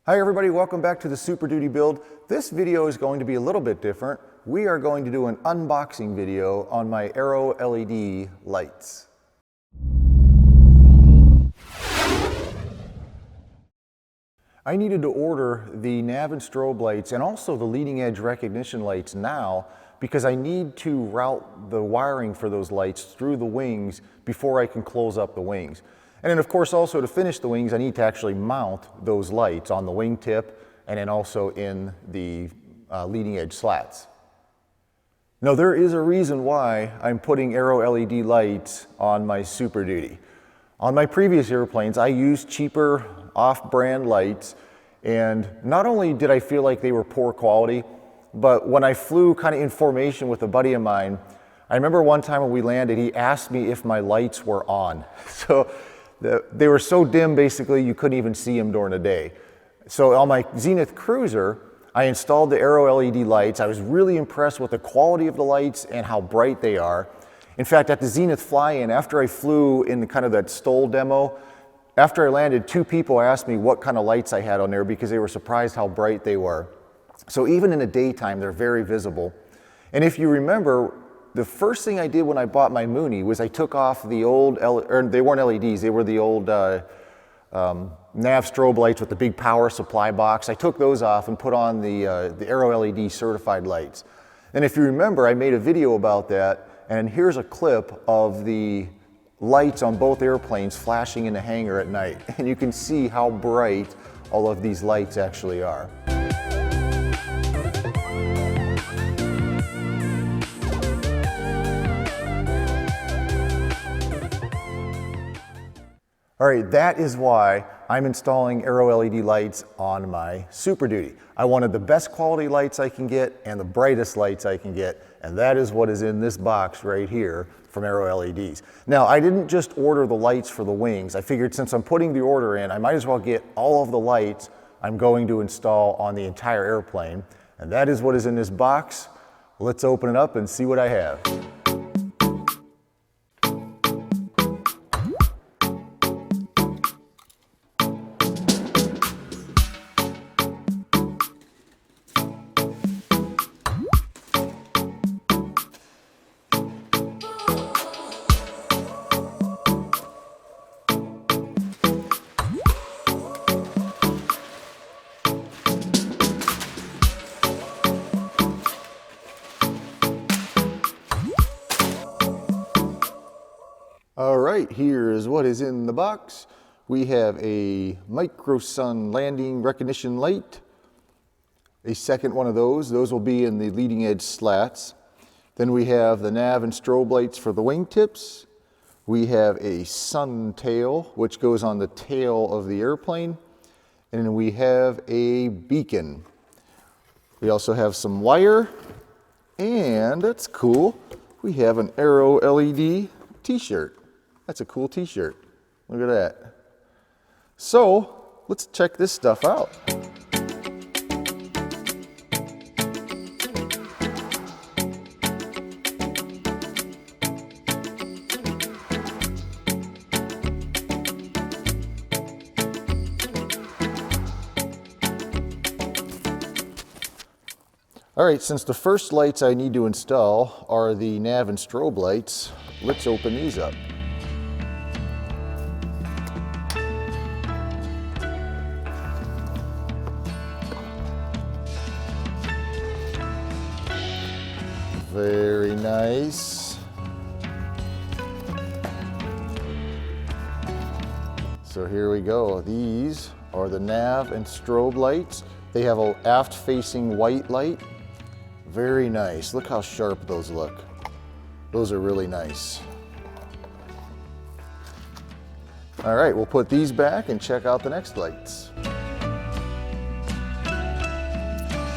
Hi everybody, welcome back to the Super Duty build. This video is going to be a little bit different. We are going to do an unboxing video on my AeroLED lights. I needed to order the Nav and Strobe lights and also the leading edge recognition lights now because I need to route the wiring for those lights through the wings before I can close up the wings. And then of course also to finish the wings I need to actually mount those lights on the wingtip and then also in the leading edge slats. Now there is a reason why I'm putting AeroLED lights on my Super Duty. On my previous airplanes I used cheaper off-brand lights, and not only did I feel like they were poor quality, but when I flew kind of in formation with a buddy of mine, I remember one time when we landed he asked me if my lights were on. So they were so dim basically you couldn't even see them during the day. So on my Zenith Cruiser I installed the AeroLED lights. I was really impressed with the quality of the lights and how bright they are. In fact, at the Zenith fly-in, after I flew in kind of that STOL demo, after I landed, 2 people asked me what kind of lights I had on there because they were surprised how bright they were. So even in the daytime, they're very visible. And if you remember, the first thing I did when I bought my Mooney was I took off the old, they weren't LEDs, they were the old Nav strobe lights with the big power supply box. I took those off and put on the AeroLED certified lights. And if you remember, I made a video about that, and here's a clip of the lights on both airplanes flashing in the hangar at night. And you can see how bright all of these lights actually are. All right, that is why I'm installing AeroLED lights on my Super Duty. I wanted the best quality lights I can get and the brightest lights I can get, and that is what is in this box right here from AeroLEDs. Now, I didn't just order the lights for the wings. I figured since I'm putting the order in, I might as well get all of the lights I'm going to install on the entire airplane, and that is what is in this box. Let's open it up and see what I have. All right, here is what is in the box. We have a micro sun landing recognition light, a second one of those. Those will be in the leading edge slats. Then we have the Nav and Strobe lights for the wingtips. We have a sun tail, which goes on the tail of the airplane. And then we have a beacon. We also have some wire, and that's cool. We have an AeroLED t-shirt. That's a cool t-shirt. Look at that. So let's check this stuff out. All right, since the first lights I need to install are the Nav and Strobe lights, let's open these up. Very nice. So here we go. These are the Nav and Strobe lights. They have an aft-facing white light. Very nice. Look how sharp those look. Those are really nice. All right, we'll put these back and check out the next lights.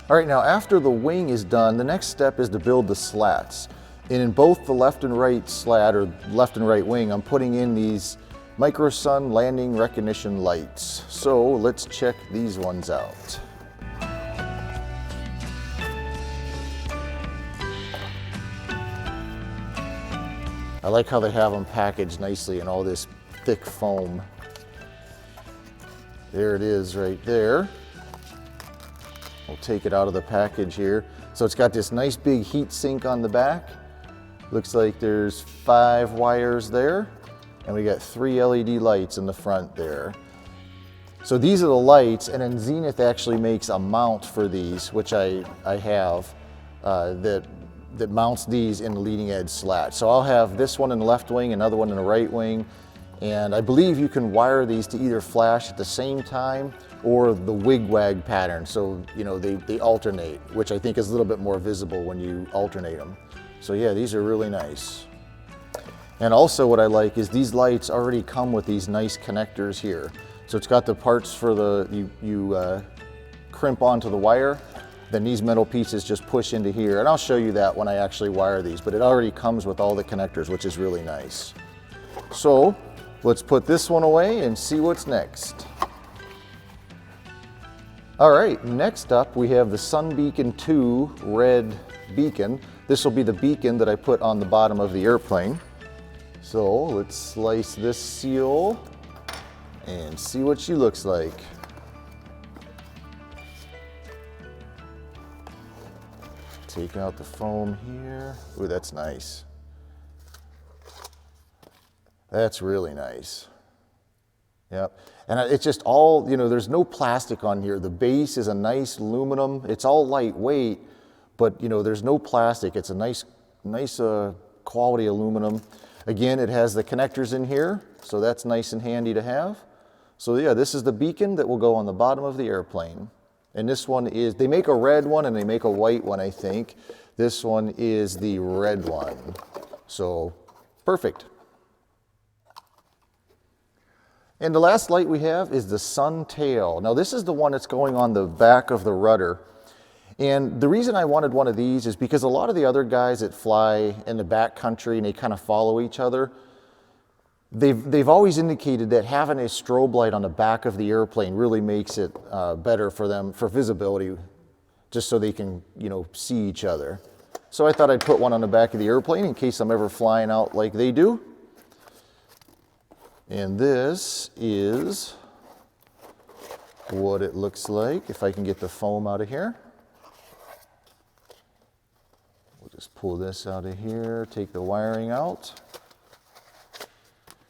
All right, now after the wing is done, the next step is to build the slats. And in both the left and right slat, or left and right wing, I'm putting in these micro sun landing recognition lights. So let's check these ones out. I like how they have them packaged nicely in all this thick foam. There it is right there. We'll take it out of the package here. So it's got this nice big heat sink on the back. Looks like there's 5 wires there, and we got 3 LED lights in the front there. So these are the lights, and then Zenith actually makes a mount for these, which I have, that mounts these in the leading edge slat. So I'll have this one in the left wing, another one in the right wing, and I believe you can wire these to either flash at the same time or the wig-wag pattern. So, you know, they alternate, which I think is a little bit more visible when you alternate them. So yeah, these are really nice. And also what I like is these lights already come with these nice connectors here. So it's got the parts for the, you crimp onto the wire, then these metal pieces just push into here. And I'll show you that when I actually wire these, but it already comes with all the connectors, which is really nice. So let's put this one away and see what's next. All right, next up we have the Sun Beacon 2 red beacon. This will be the beacon that I put on the bottom of the airplane. So let's slice this seal and see what she looks like. Take out the foam here. Ooh, that's nice. That's really nice. Yep. And it's just all, you know, there's no plastic on here. The base is a nice aluminum. It's all lightweight, but you know, there's no plastic. It's a nice quality aluminum. Again, it has the connectors in here, so that's nice and handy to have. So yeah, this is the beacon that will go on the bottom of the airplane. And this one is, they make a red one and they make a white one, I think. This one is the red one. So, perfect. And the last light we have is the Sun Tail. Now this is the one that's going on the back of the rudder. And the reason I wanted one of these is because a lot of the other guys that fly in the back country and they kind of follow each other, they've always indicated that having a strobe light on the back of the airplane really makes it better for them for visibility, just so they can, you know, see each other. So I thought I'd put one on the back of the airplane in case I'm ever flying out like they do. And this is what it looks like if I can get the foam out of here. We'll just pull this out of here, take the wiring out.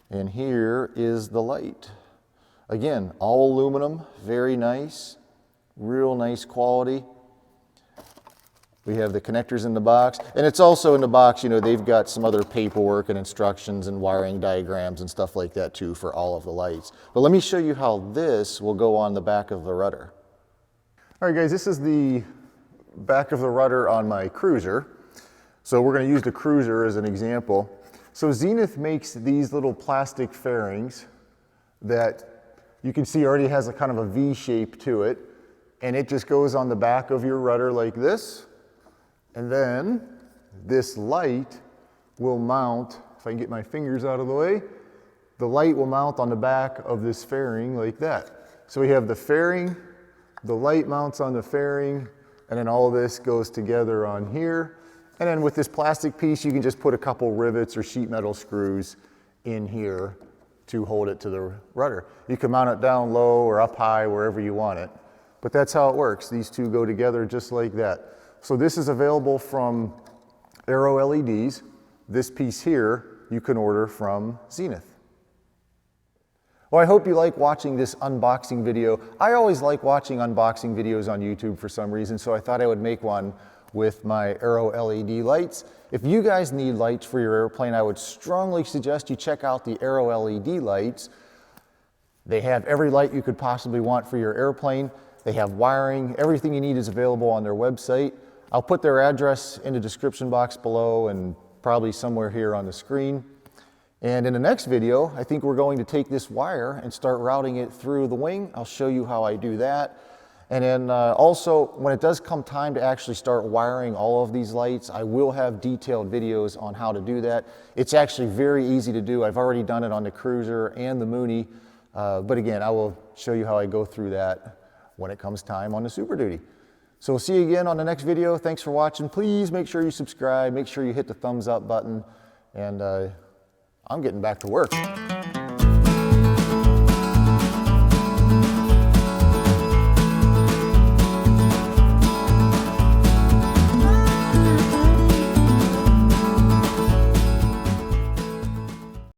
And here is the light. Again, all aluminum, very nice, real nice quality. We have the connectors in the box, and it's also in the box, you know, they've got some other paperwork and instructions and wiring diagrams and stuff like that too for all of the lights. But let me show you how this will go on the back of the rudder. All right guys, this is the back of the rudder on my cruiser. So we're going to use the cruiser as an example. So Zenith makes these little plastic fairings that you can see already has a kind of a V shape to it, and it just goes on the back of your rudder like this. And then this light will mount, if I can get my fingers out of the way, the light will mount on the back of this fairing like that. So we have the fairing, the light mounts on the fairing, and then all this goes together on here. And then with this plastic piece, you can just put a couple rivets or sheet metal screws in here to hold it to the rudder. You can mount it down low or up high, wherever you want it. But that's how it works. These two go together just like that. So this is available from AeroLEDs. This piece here, you can order from Zenith. Well, I hope you like watching this unboxing video. I always like watching unboxing videos on YouTube for some reason, so I thought I would make one with my AeroLED lights. If you guys need lights for your airplane, I would strongly suggest you check out the AeroLED lights. They have every light you could possibly want for your airplane. They have wiring, everything you need is available on their website. I'll put their address in the description box below and probably somewhere here on the screen. And in the next video, I think we're going to take this wire and start routing it through the wing. I'll show you how I do that. And then also, when it does come time to actually start wiring all of these lights, I will have detailed videos on how to do that. It's actually very easy to do. I've already done it on the Cruiser and the Mooney. But again, I will show you how I go through that when it comes time on the Super Duty. So we'll see you again on the next video. Thanks for watching. Please make sure you subscribe. Make sure you hit the thumbs up button. And I'm getting back to work.